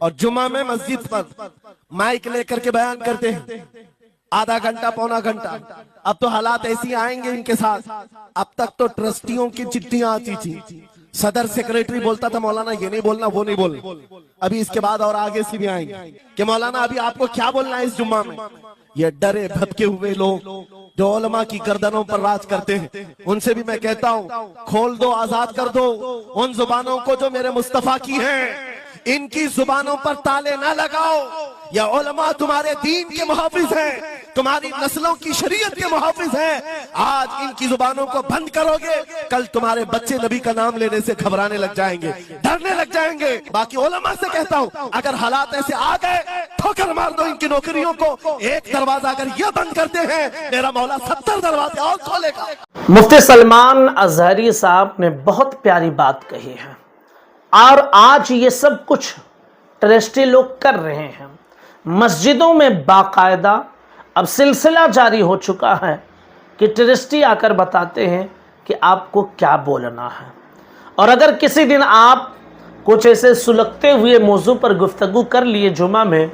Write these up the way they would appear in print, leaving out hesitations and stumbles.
اور جمعہ میں مسجد پر مائک لے کر کے بیان کرتے ہیں آدھا گھنٹہ پونا گھنٹہ. اب تو حالات ایسی آئیں گے ان کے ساتھ. اب تک تو ٹرسٹیوں کی چٹھیاں آتی تھی, صدر سیکریٹری بولتا تھا مولانا یہ نہیں بولنا وہ نہیں بولنا. ابھی اس کے بعد اور آگے سے بھی آئیں گے کہ مولانا ابھی آپ کو کیا بولنا ہے اس جمعہ میں. یہ ڈرے بھٹکے ہوئے لوگ جو علماء کی گردنوں پر راج کرتے ہیں, ان سے بھی میں کہتا ہوں کھول دو, آزاد کر دو ان زبانوں کو جو میرے مصطفیٰ کی ہیں. ان کی زبانوں پر تالے نہ لگاؤ. یہ علماء تمہارے دین کے محافظ ہیں, تمہاری نسلوں کی شریعت کے محافظ ہیں. آج ان کی زبانوں کو بند کرو گے, کل تمہارے بچے نبی کا نام لینے سے گھبرانے لگ جائیں گے, ڈرنے لگ جائیں گے. باقی علماء سے کہتا ہوں اگر حالات ایسے آ گئے ٹھوکر مار دو ان کی نوکریوں کو. ایک دروازہ اگر یہ بند کرتے ہیں میرا مولا 70 دروازے اور کھولے گا. مفتی سلمان ازہری صاحب نے بہت پیاری بات کہی ہے, اور آج یہ سب کچھ ٹرسٹی لوگ کر رہے ہیں. مسجدوں میں باقاعدہ اب سلسلہ جاری ہو چکا ہے کہ ٹرسٹی آ کر بتاتے ہیں کہ آپ کو کیا بولنا ہے. اور اگر کسی دن آپ کچھ ایسے سلگتے ہوئے موضوع پر گفتگو کر لیے جمعہ میں,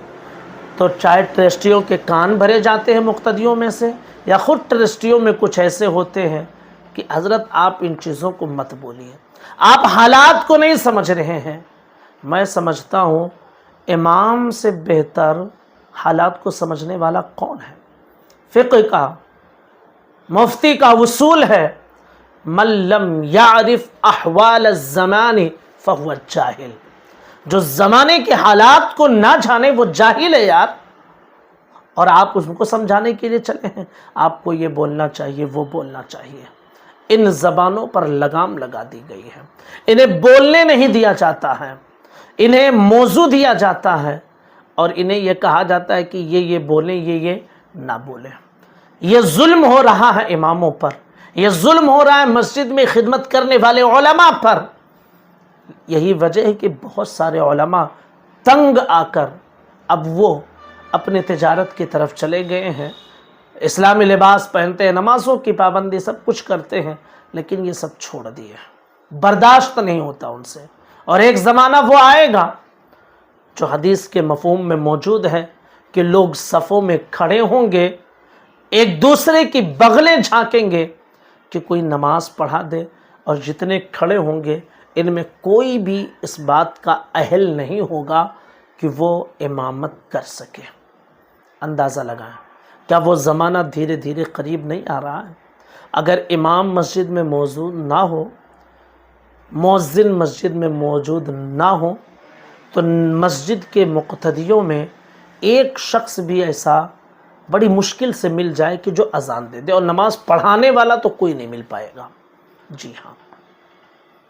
تو چاہے ٹرسٹیوں کے کان بھرے جاتے ہیں مقتدیوں میں سے, یا خود ٹرسٹیوں میں کچھ ایسے ہوتے ہیں کہ حضرت آپ ان چیزوں کو مت بولیے, آپ حالات کو نہیں سمجھ رہے ہیں. میں سمجھتا ہوں امام سے بہتر حالات کو سمجھنے والا کون ہے. فقہ کا, مفتی کا اصول ہے من لم یعرف احوال الزمان فہو جاہل. جو زمانے کے حالات کو نہ جانے وہ جاہل ہے یار. اور آپ اس کو سمجھانے کے لیے چلے ہیں آپ کو یہ بولنا چاہیے وہ بولنا چاہیے. ان زبانوں پر لگام لگا دی گئی ہے, انہیں بولنے نہیں دیا جاتا ہے, انہیں موضوع دیا جاتا ہے, اور انہیں یہ کہا جاتا ہے کہ یہ بولیں یہ نہ بولیں. یہ ظلم ہو رہا ہے اماموں پر, یہ ظلم ہو رہا ہے مسجد میں خدمت کرنے والے علماء پر. یہی وجہ ہے کہ بہت سارے علماء تنگ آ کر اب وہ اپنے تجارت کی طرف چلے گئے ہیں. اسلامی لباس پہنتے ہیں, نمازوں کی پابندی سب کچھ کرتے ہیں, لیکن یہ سب چھوڑ دیے, برداشت نہیں ہوتا ان سے. اور ایک زمانہ وہ آئے گا جو حدیث کے مفہوم میں موجود ہے کہ لوگ صفوں میں کھڑے ہوں گے, ایک دوسرے کی بغلیں جھانکیں گے کہ کوئی نماز پڑھا دے, اور جتنے کھڑے ہوں گے ان میں کوئی بھی اس بات کا اہل نہیں ہوگا کہ وہ امامت کر سکے. اندازہ لگائیں کیا وہ زمانہ دھیرے دھیرے قریب نہیں آ رہا ہے؟ اگر امام مسجد میں موجود نہ ہو, مؤذن مسجد میں موجود نہ ہو, تو مسجد کے مقتدیوں میں ایک شخص بھی ایسا بڑی مشکل سے مل جائے کہ جو اذان دے دے, اور نماز پڑھانے والا تو کوئی نہیں مل پائے گا. جی ہاں,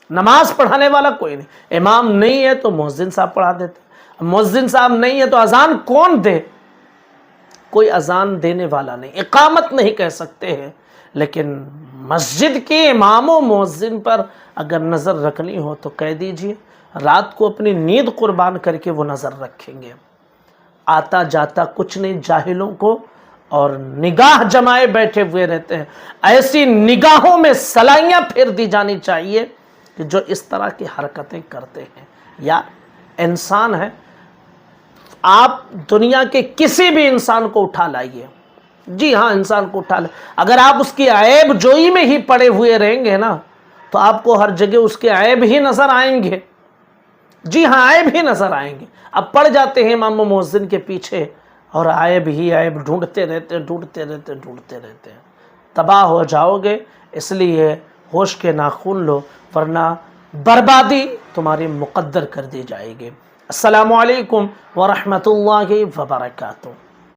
نماز پڑھانے والا کوئی نہیں. امام نہیں ہے تو مؤذن صاحب پڑھا دیتے, مؤذن صاحب نہیں ہے تو اذان کون دے؟ کوئی اذان دینے والا نہیں, اقامت نہیں کہہ سکتے ہیں. لیکن مسجد کے امام و مؤذن پر اگر نظر رکھنی ہو تو کہہ دیجئے, رات کو اپنی نیند قربان کر کے وہ نظر رکھیں گے. آتا جاتا کچھ نہیں جاہلوں کو, اور نگاہ جمائے بیٹھے ہوئے رہتے ہیں. ایسی نگاہوں میں سلائیاں پھیر دی جانی چاہیے کہ جو اس طرح کی حرکتیں کرتے ہیں. یا انسان ہے, آپ دنیا کے کسی بھی انسان کو اٹھا لائیے, جی ہاں انسان کو اٹھا لائیے, اگر آپ اس کی عیب جوئی میں ہی پڑے ہوئے رہیں گے نا تو آپ کو ہر جگہ اس کے عیب ہی نظر آئیں گے. جی ہاں عیب ہی نظر آئیں گے. اب پڑ جاتے ہیں امام و مؤذن کے پیچھے اور عیب ہی عیب ڈھونڈتے رہتے ہیں. تباہ ہو جاؤ گے. اس لیے ہوش کے ناخن لو, ورنہ بربادی تمہاری مقدر کر دی جائے گی. السلام علیکم ورحمۃ اللہ وبرکاتہ.